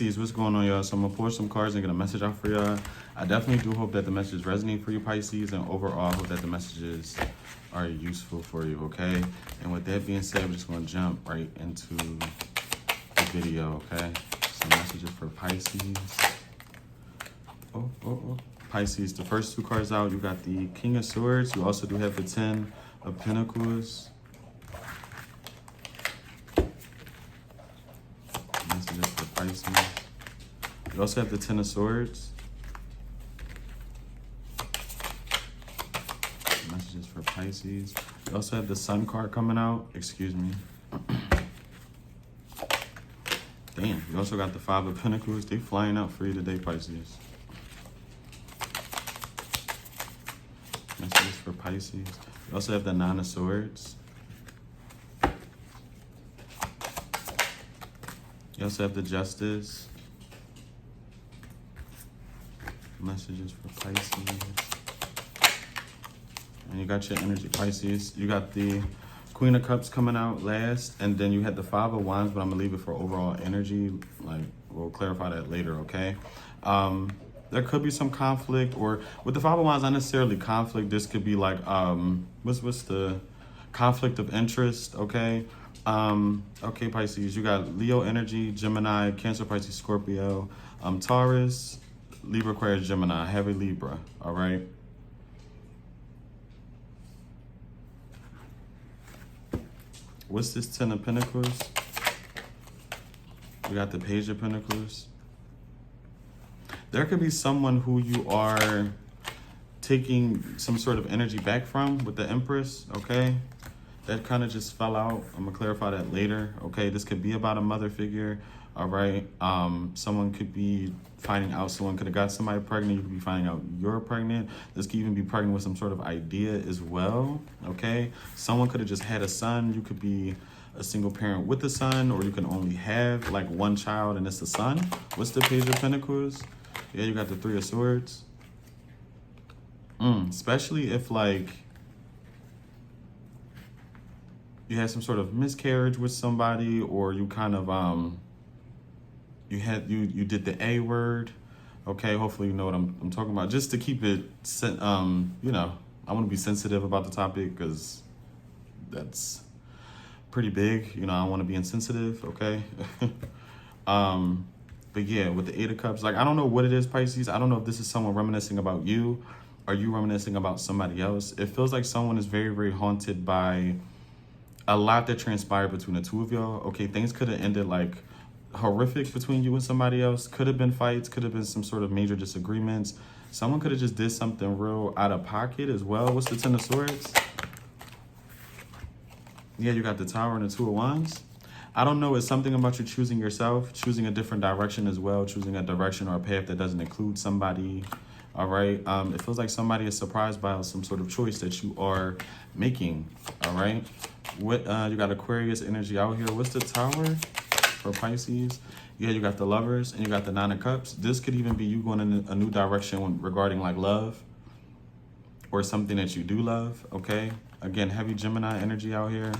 What's going on, y'all? So I'm gonna pour some cards and get a message out for y'all. I definitely do hope that the messages resonate for you, Pisces, and overall I hope that the messages are useful for you, okay? And with that being said, we're just gonna jump right into the video, okay? Some messages for Pisces. Pisces, the first two cards out, you got the King of Swords. You also do have the 10 of Pentacles. Messages for Pisces. You also have the 10 of Swords. Messages for Pisces. You also have the Sun card coming out. Excuse me. Damn, you also got the 5 of Pentacles. They flying out for you today, Pisces. Messages for Pisces. You also have the 9 of Swords. You also have the Justice. Messages for Pisces. And you got your energy, Pisces. You got the Queen of Cups coming out last, and then you had the 5 of Wands, but I'm gonna leave it for overall energy. Like, we'll clarify that later, okay? There could be some conflict, or with the 5 of Wands, not necessarily conflict. This could be like, what's the conflict of interest, okay? Okay, Pisces, you got Leo energy, Gemini, Cancer, Pisces, Scorpio, Taurus, Libra, Aquarius, Gemini, heavy Libra, all right? What's this 10 of Pentacles? We got the Page of Pentacles. There could be someone who you are taking some sort of energy back from with the Empress, okay? That kind of just fell out. I'm gonna clarify that later, okay? This could be about a mother figure, all right? Someone could be finding out, someone could have got somebody pregnant. You could be finding out you're pregnant. This could even be pregnant with some sort of idea as well, okay? Someone could have just had a son. You could be a single parent with a son, or you can only have like one child and it's a son. What's the Page of Pentacles? Yeah, you got the 3 of Swords. Especially if like you had some sort of miscarriage with somebody, or you kind of you did the A word, okay? Hopefully you know what I'm talking about. Just to keep it, you know, I want to be sensitive about the topic because that's pretty big. You know, I want to be insensitive, okay? But yeah, with the 8 of Cups, like, I don't know what it is, Pisces. I don't know if this is someone reminiscing about you, or you reminiscing about somebody else. It feels like someone is very, very haunted by a lot that transpired between the two of y'all. Okay, things could have ended like horrific between you and somebody else. Could have been fights, could have been some sort of major disagreements. Someone could have just did something real out of pocket as well. What's the 10 of Swords? Yeah, you got the Tower and the 2 of Wands. I don't know, it's something about you choosing yourself, choosing a different direction as well, choosing a direction or a path that doesn't include somebody, all right? It feels like somebody is surprised by some sort of choice that you are making, all right? What you got Aquarius energy out here. What's the Tower for Pisces? Yeah, you got the Lovers and you got the 9 of Cups. This could even be you going in a new direction regarding like love or something that you do love, okay? Again, heavy Gemini energy out here.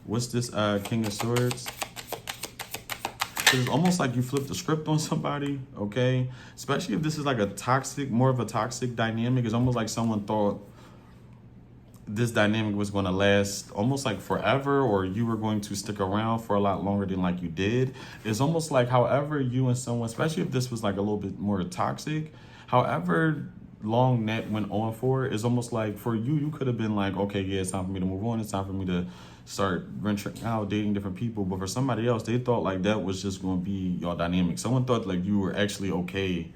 What's this King of Swords? It's almost like you flipped the script on somebody, okay? Especially if this is like a toxic, more of a toxic dynamic. It's almost like someone thought this dynamic was going to last almost like forever, or you were going to stick around for a lot longer than like you did. It's almost like however you and someone, especially if this was like a little bit more toxic, however long that went on for, it's almost like for you, you could have been like, okay, yeah, it's time for me to move on. It's time for me to start venturing out, dating different people. But for somebody else, they thought like that was just going to be your dynamic. Someone thought like you were actually okay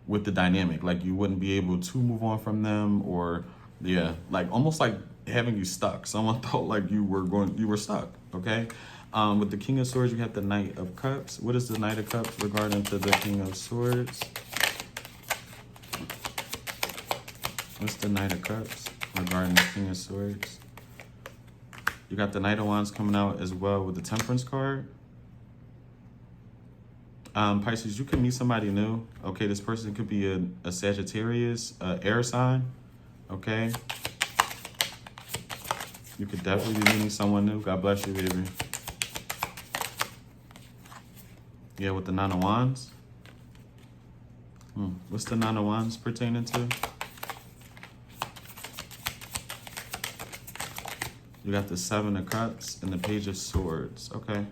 with the dynamic, like you wouldn't be able to move on from them, or yeah, like almost like having you stuck. Someone thought like you were stuck, okay? With the King of Swords, you have the Knight of Cups. What is the Knight of Cups regarding to the King of Swords? What's the Knight of Cups regarding the King of Swords? You got the Knight of Wands coming out as well with the Temperance card. Pisces, you can meet somebody new. Okay, this person could be a Sagittarius, air sign. Okay. You could definitely be meeting someone new. God bless you, baby. Yeah, with the Nine of Wands. What's the Nine of Wands pertaining to? You got the Seven of Cups and the Page of Swords. Okay.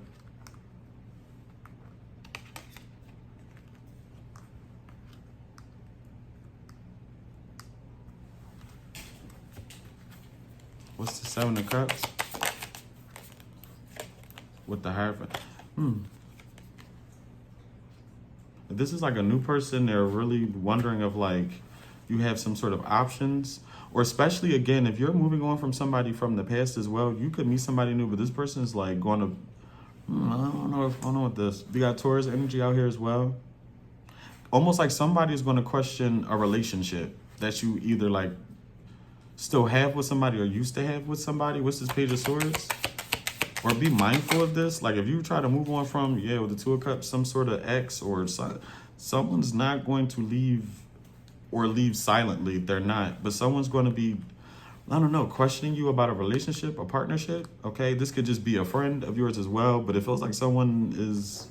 What's the Seven of Cups? With the Hierophant. If this is like a new person, they're really wondering if like you have some sort of options. Or especially, again, if you're moving on from somebody from the past as well, you could meet somebody new, but this person is like going to, I don't know what this. We got Taurus energy out here as well. Almost like somebody is going to question a relationship that you either like still have with somebody or used to have with somebody. What's this Page of Swords? Or be mindful of this. Like if you try to move on from, with the Two of Cups, some sort of ex or someone's not going to leave or leave silently. They're not. But someone's going to be, I don't know, questioning you about a relationship, a partnership. Okay, this could just be a friend of yours as well. But it feels like someone is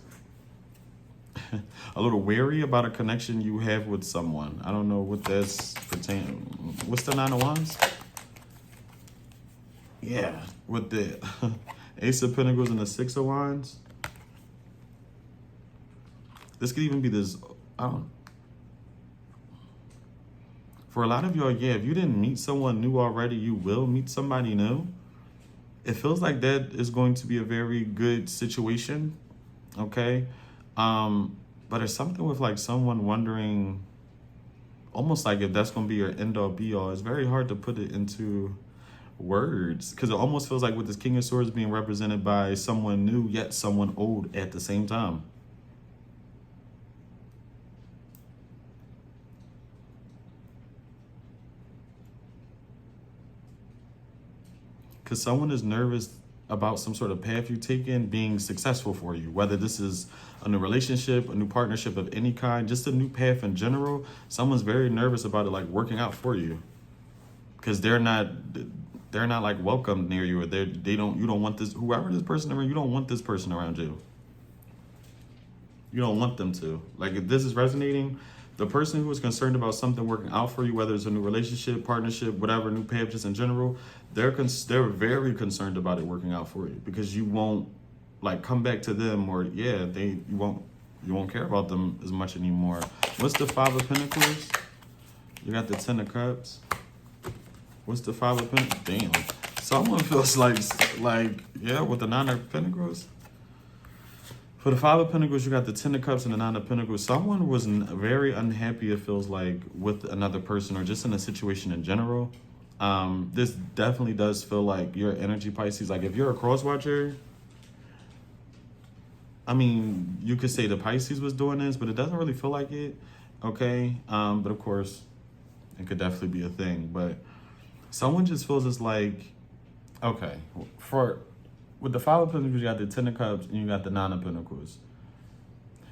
a little wary about a connection you have with someone. I don't know what that's pertaining. What's the Nine of Wands? Yeah, with the Ace of Pentacles and the Six of Wands. This could even be this, for a lot of y'all, if you didn't meet someone new already, you will meet somebody new. It feels like that is going to be a very good situation, okay? But there's something with like someone wondering, almost like if that's going to be your end-all be-all. It's very hard to put it into words because it almost feels like with this King of Swords being represented by someone new, yet someone old at the same time. Because someone is nervous about some sort of path you've taken being successful for you, whether this is a new relationship, a new partnership of any kind, just a new path in general. Someone's very nervous about it like working out for you because they're not like welcomed near you, or you don't want this, whoever this person around, you don't want this person around you. You don't want them to. Like if this is resonating, the person who is concerned about something working out for you, whether it's a new relationship, partnership, whatever, new path, just in general, they're very concerned about it working out for you because you won't like come back to them, or you won't care about them as much anymore. What's the Five of Pentacles? You got the Ten of Cups. What's the Five of Pentacles? Damn. Someone feels like with the Nine of Pentacles. For the Five of Pentacles, you got the Ten of Cups and the Nine of Pentacles. Someone was very unhappy, it feels like, with another person or just in a situation in general. This definitely does feel like your energy, Pisces. Like if you're a cross watcher, I mean, you could say the Pisces was doing this, but it doesn't really feel like it. Okay. But of course, it could definitely be a thing. But someone just feels it's like, okay, with the Five of Pentacles, you got the Ten of Cups and you got the Nine of Pentacles.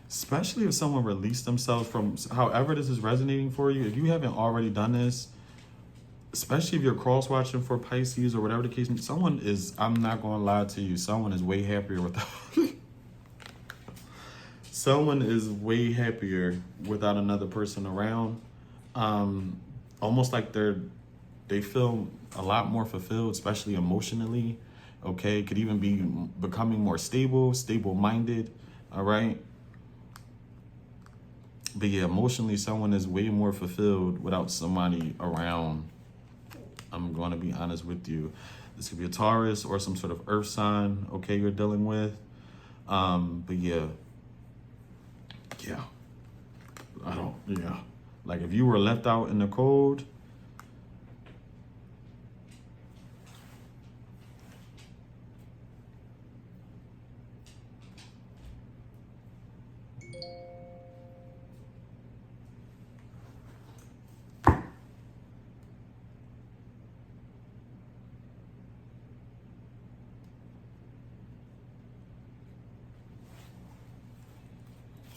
Especially if someone released themselves from, however this is resonating for you, if you haven't already done this, especially if you're cross-watching for Pisces or whatever the case, someone is, I'm not going to lie to you, someone is way happier without, someone is way happier without another person around. Almost like they feel a lot more fulfilled, especially emotionally. Okay, could even be becoming more stable-minded, all right? But yeah, emotionally, someone is way more fulfilled without somebody around. I'm going to be honest with you. This could be a Taurus or some sort of earth sign, okay, you're dealing with. But yeah. Like if you were left out in the cold,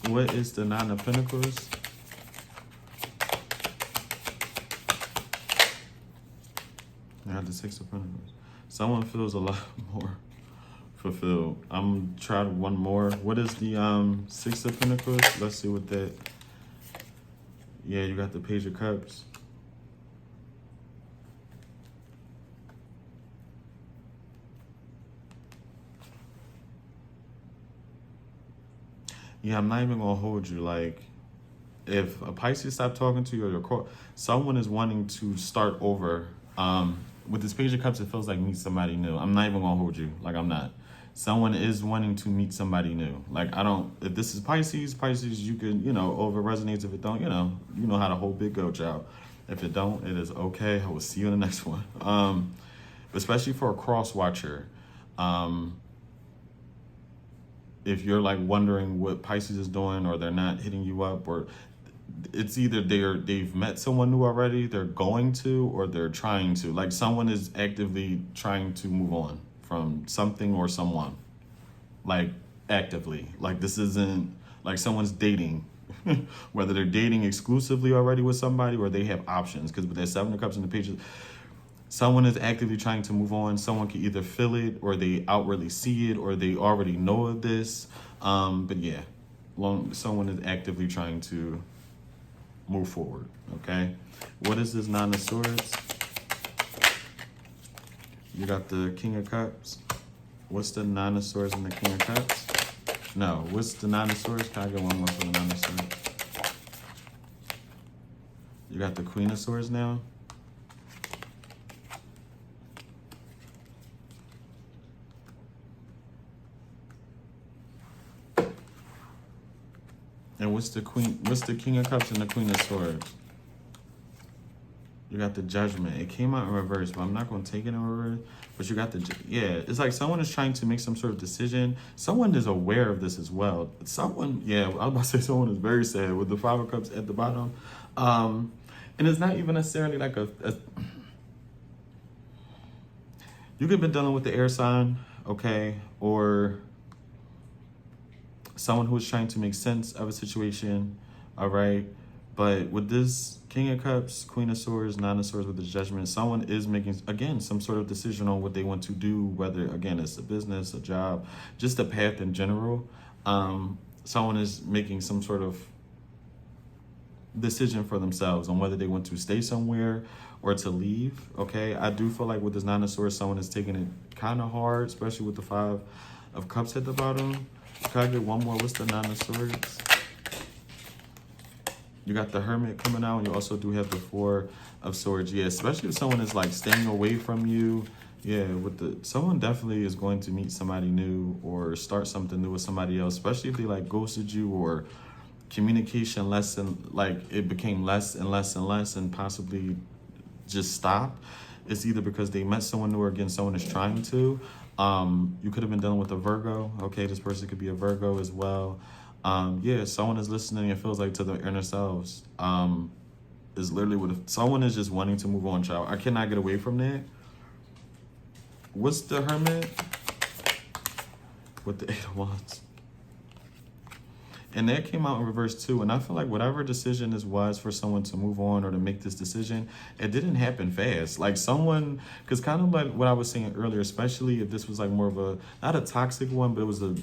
what is the Nine of Pentacles? I have the Six of Pentacles. Someone feels a lot more fulfilled. I'm trying one more. What is the Six of Pentacles? Let's see what that. Yeah, you got the Page of Cups. Yeah, I'm not even gonna hold you. Like, if a Pisces stop talking to you or someone is wanting to start over. With this Page of Cups, it feels like meet somebody new. I'm not even gonna hold you. Like, I'm not. Someone is wanting to meet somebody new. Like, I don't. If this is Pisces, you can, or if it resonates. If it don't, you know how the whole big go, child. If it don't, it is okay. I will see you in the next one. Especially for a cross watcher. If you're like wondering what Pisces is doing, or they're not hitting you up, or it's either they've met someone new already, they're going to, or they're trying to. Like, someone is actively trying to move on from something or someone. Like, actively. Like, this isn't like someone's dating. Whether they're dating exclusively already with somebody, or they have options. Because with that Seven of Cups and the Pages, someone is actively trying to move on. Someone can either feel it, or they outwardly see it, or they already know of this. But yeah, someone is actively trying to move forward. Okay, what is this Nine of Swords? You got the King of Cups. What's the Nine of Swords and the King of Cups? No, what's the Nine of Swords? Can I get one more for the Nine of Swords? You got the Queen of Swords now. And what's the King of Cups and the Queen of Swords? You got the Judgment. It came out in reverse, but I'm not going to take it in reverse. But you got it's like someone is trying to make some sort of decision. Someone is aware of this as well. Someone, I was about to say someone is very sad with the Five of Cups at the bottom. And it's not even necessarily like you could have been dealing with the air sign, okay? Or someone who is trying to make sense of a situation, all right? But with this King of Cups, Queen of Swords, Nine of Swords with the Judgment, someone is making, again, some sort of decision on what they want to do, whether, again, it's a business, a job, just a path in general. Someone is making some sort of decision for themselves on whether they want to stay somewhere or to leave, okay? I do feel like with this Nine of Swords, someone is taking it kind of hard, especially with the Five of Cups at the bottom. Can I get one more? What's the Nine of Swords? You got the Hermit coming out, and you also do have the Four of Swords. Yeah, especially if someone is like staying away from you. Yeah, someone definitely is going to meet somebody new or start something new with somebody else, especially if they like ghosted you, or communication it became less and less and less, and possibly just stopped. It's either because they met someone new, or again, someone is trying to. You could have been dealing with a Virgo. Okay, this person could be a Virgo as well. Someone is listening, it feels like, to their inner selves. Is literally someone is just wanting to move on, child. I cannot get away from that. What's the Hermit? With the Eight of Wands. And that came out in reverse too. And I feel like whatever decision this was for someone to move on or to make this decision, it didn't happen fast. Like someone, because kind of like what I was saying earlier, especially if this was like more of not a toxic one, but it was a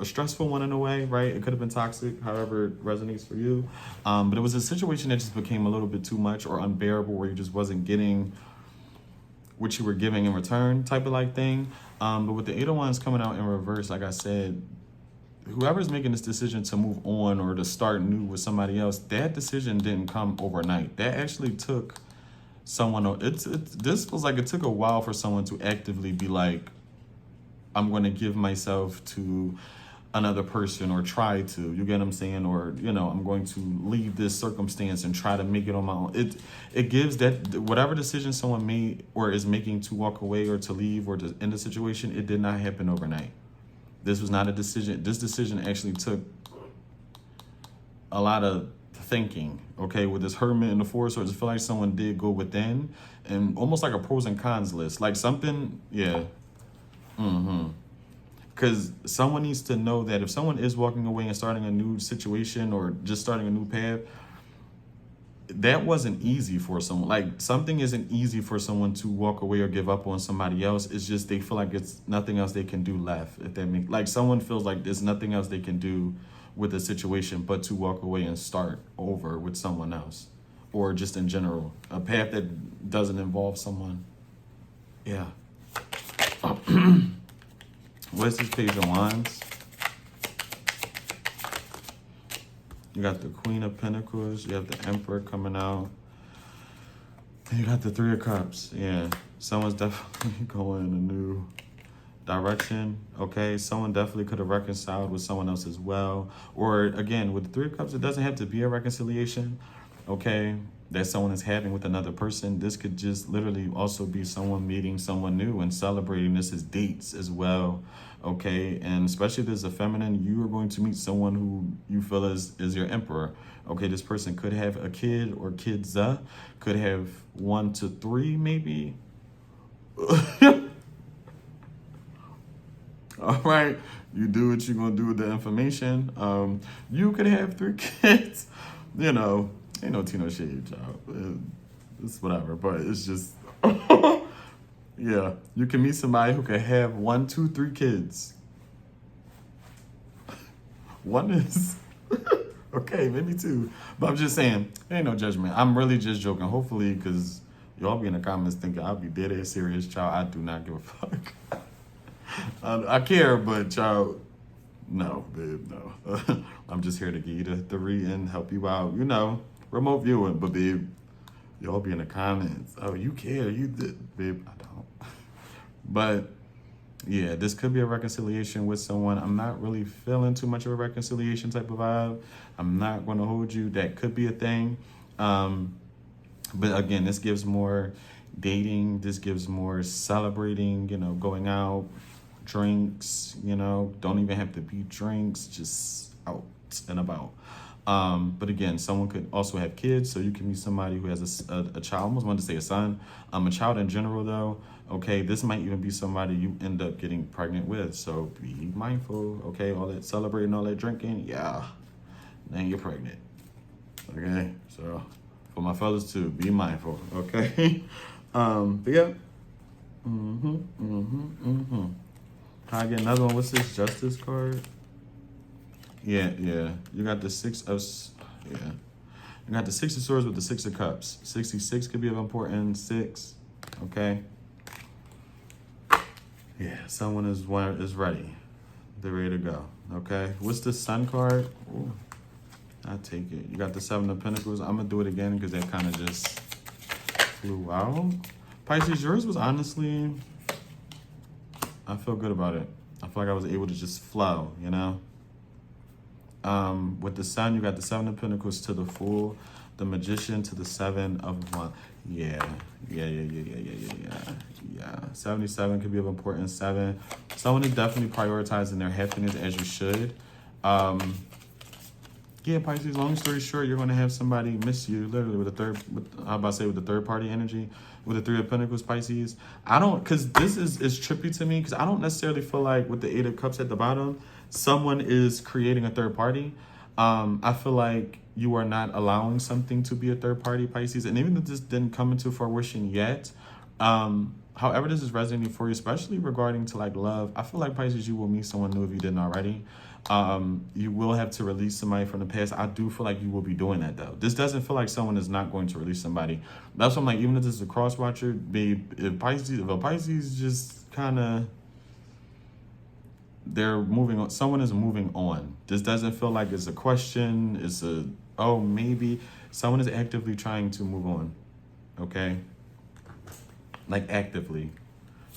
stressful one in a way, right? It could have been toxic, however it resonates for you. But it was a situation that just became a little bit too much or unbearable, where you just wasn't getting what you were giving in return, type of like thing. But with the Eight of Wands coming out in reverse, like I said, whoever's making this decision to move on or to start new with somebody else, that decision didn't come overnight. That actually took someone, this was like, it took a while for someone to actively be like, I'm going to give myself to another person, or try to, you get what I'm saying? Or, I'm going to leave this circumstance and try to make it on my own. It gives that whatever decision someone made or is making to walk away or to leave or to end the situation, it did not happen overnight. This was not a decision. This decision actually took a lot of thinking, okay? With this Hermit and the Four of Swords, I feel like someone did go within and almost like a pros and cons list. Like something, yeah. Because someone needs to know that if someone is walking away and starting a new situation or just starting a new path, that wasn't easy for someone. Like, something isn't easy for someone to walk away or give up on somebody else. It's just they feel like it's nothing else they can do left. If that makes, like, someone feels like there's nothing else they can do with a situation but to walk away and start over with someone else, or just in general, a path that doesn't involve someone. Yeah. What's this Page of Wands? You got the Queen of Pentacles. You have the Emperor coming out. And you got the Three of Cups. Yeah. Someone's definitely going in a new direction. Okay. Someone definitely could have reconciled with someone else as well. Or, again, with the Three of Cups, it doesn't have to be a reconciliation. Okay. That someone is having with another person. This could just literally also be someone meeting someone new and celebrating this as dates as well. Okay, and especially if there's a feminine, you are going to meet someone who you feel is your emperor. Okay, this person could have a kid or kids, could have 1 to 3 maybe. All right, you do what you're gonna do with the information. You could have 3 kids. You know, ain't no tea, no shade, child. It's whatever, but it's just. Yeah, you can meet somebody who can have 1, 2, 3 kids. One is okay, maybe 2, but I'm just saying, there ain't no judgment. I'm really just joking. Hopefully, because y'all be in the comments thinking I'll be dead ass serious, child. I do not give a fuck. I care, but child, no, babe, no. I'm just here to give you the read and help you out. You know, remote viewing, but babe, y'all be in the comments. Oh, you care, you did, babe. I don't. But yeah, this could be a reconciliation with someone. I'm not really feeling too much of a reconciliation type of vibe. I'm not going to hold you. That could be a thing. But again, this gives more dating. This gives more celebrating, you know, going out, drinks, you know, don't even have to be drinks, just out and about. But again, someone could also have kids, so you can meet somebody who has a child. I almost wanted to say a son. A child in general, though. Okay, this might even be somebody you end up getting pregnant with, so be mindful. Okay, all that celebrating, all that drinking, yeah, then you're pregnant. Okay, so for my fellas too, be mindful. Okay, but yeah. Can I get another one? What's this Justice card? Yeah. You got the You got the 6 of Swords with the 6 of Cups. 66 could be of importance. 6. Okay. Yeah, someone is ready. They're ready to go. Okay. What's the Sun card? Ooh, I take it. You got the 7 of Pentacles. I'm gonna do it again because that kind of just flew out. Pisces, yours was honestly, I feel good about it. I feel like I was able to just flow, you know? With the Sun, you got the 7 of Pentacles to the Fool, the Magician to the 7 of Wands. Yeah. 77 could be of importance. 7. Someone is definitely prioritizing their happiness, as you should. Yeah, Pisces, long story short, you're going to have somebody miss you, literally, with the third party energy, with the 3 of Pentacles, Pisces. Because this is trippy to me, because I don't necessarily feel like with the 8 of Cups at the bottom, someone is creating a third party. I feel like you are not allowing something to be a third party, Pisces. And even if this didn't come into fruition yet, however this is resonating for you, especially regarding to like love, I feel like Pisces, you will meet someone new if you didn't already. You will have to release somebody from the past. I do feel like you will be doing that though. This doesn't feel like someone is not going to release somebody. That's why I'm like, even if this is a cross watcher, babe, if a Pisces just kind of, they're moving on. Someone is moving on. This doesn't feel like it's a question. It's a, oh, maybe. Someone is actively trying to move on. Okay? Like actively.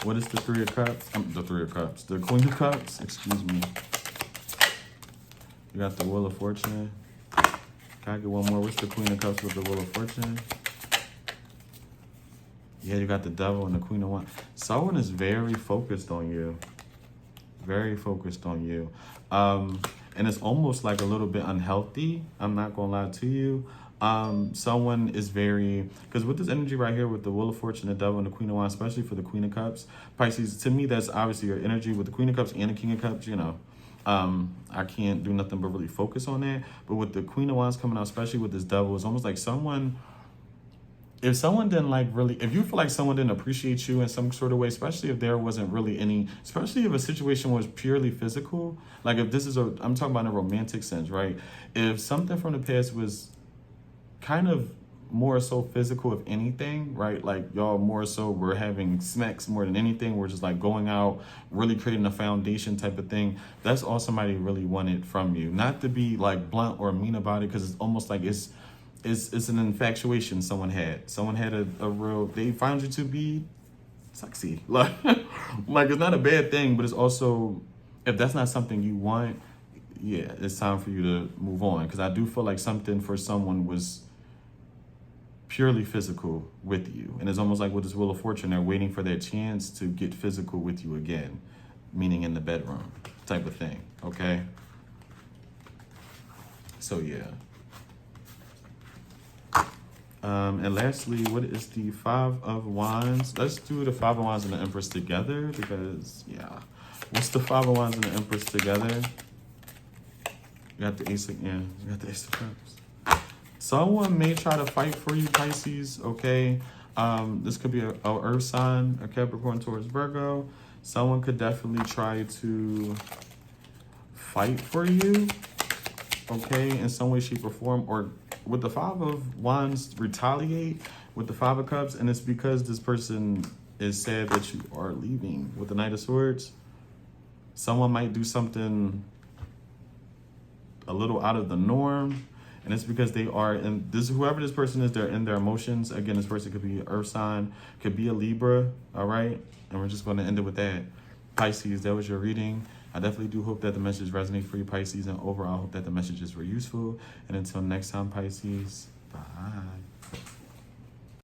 What is the 3 of Cups? The 3 of Cups. The Queen of Cups. Excuse me. You got the Wheel of Fortune. Can I get one more? What's the Queen of Cups with the Wheel of Fortune? Yeah, you got the Devil and the Queen of Wands. Someone is very focused on you. Very focused on you. And it's almost like a little bit unhealthy. I'm not going to lie to you. Someone is very, because with this energy right here with the Wheel of Fortune, the Devil, and the Queen of Wands, especially for the Queen of Cups, Pisces, to me, that's obviously your energy with the Queen of Cups and the King of Cups, you know. I can't do nothing but really focus on that. But with the Queen of Wands coming out, especially with this Devil, it's almost like someone, if someone didn't like really, if you feel like someone didn't appreciate you in some sort of way, especially if there wasn't really any, especially if a situation was purely physical, like if this is I'm talking about in a romantic sense, right? If something from the past was kind of more so physical, if anything, right? Like y'all more so we're having smacks more than anything. We're just like going out, really creating a foundation type of thing. That's all somebody really wanted from you. Not to be like blunt or mean about it, because it's almost like it's an infatuation someone had. Someone had a real, they found you to be sexy. Like it's not a bad thing, but it's also, if that's not something you want, yeah, it's time for you to move on. Because I do feel like something for someone was purely physical with you. And it's almost like with this Wheel of Fortune, they're waiting for their chance to get physical with you again, meaning in the bedroom type of thing, okay? So yeah. And lastly, what is the Five of Wands? Let's do the Five of Wands and the Empress together because, yeah. What's the Five of Wands and the Empress together? You got the Ace of, yeah, you got the Ace of Cups. Someone may try to fight for you, Pisces, okay? This could be a Earth sign, a Capricorn towards Virgo. Someone could definitely try to fight for you, okay, in some way, shape, or form, or with the Five of Wands, retaliate with the Five of Cups, and it's because this person is sad that you are leaving. With the Knight of Swords, someone might do something a little out of the norm, and it's because they are in this, whoever this person is, they're in their emotions. Again, this person could be an Earth sign, could be a Libra, all right? And we're just going to end it with that. Pisces, that was your reading. I definitely do hope that the message resonates for you, Pisces, and overall, I hope that the messages were useful. And until next time, Pisces, bye.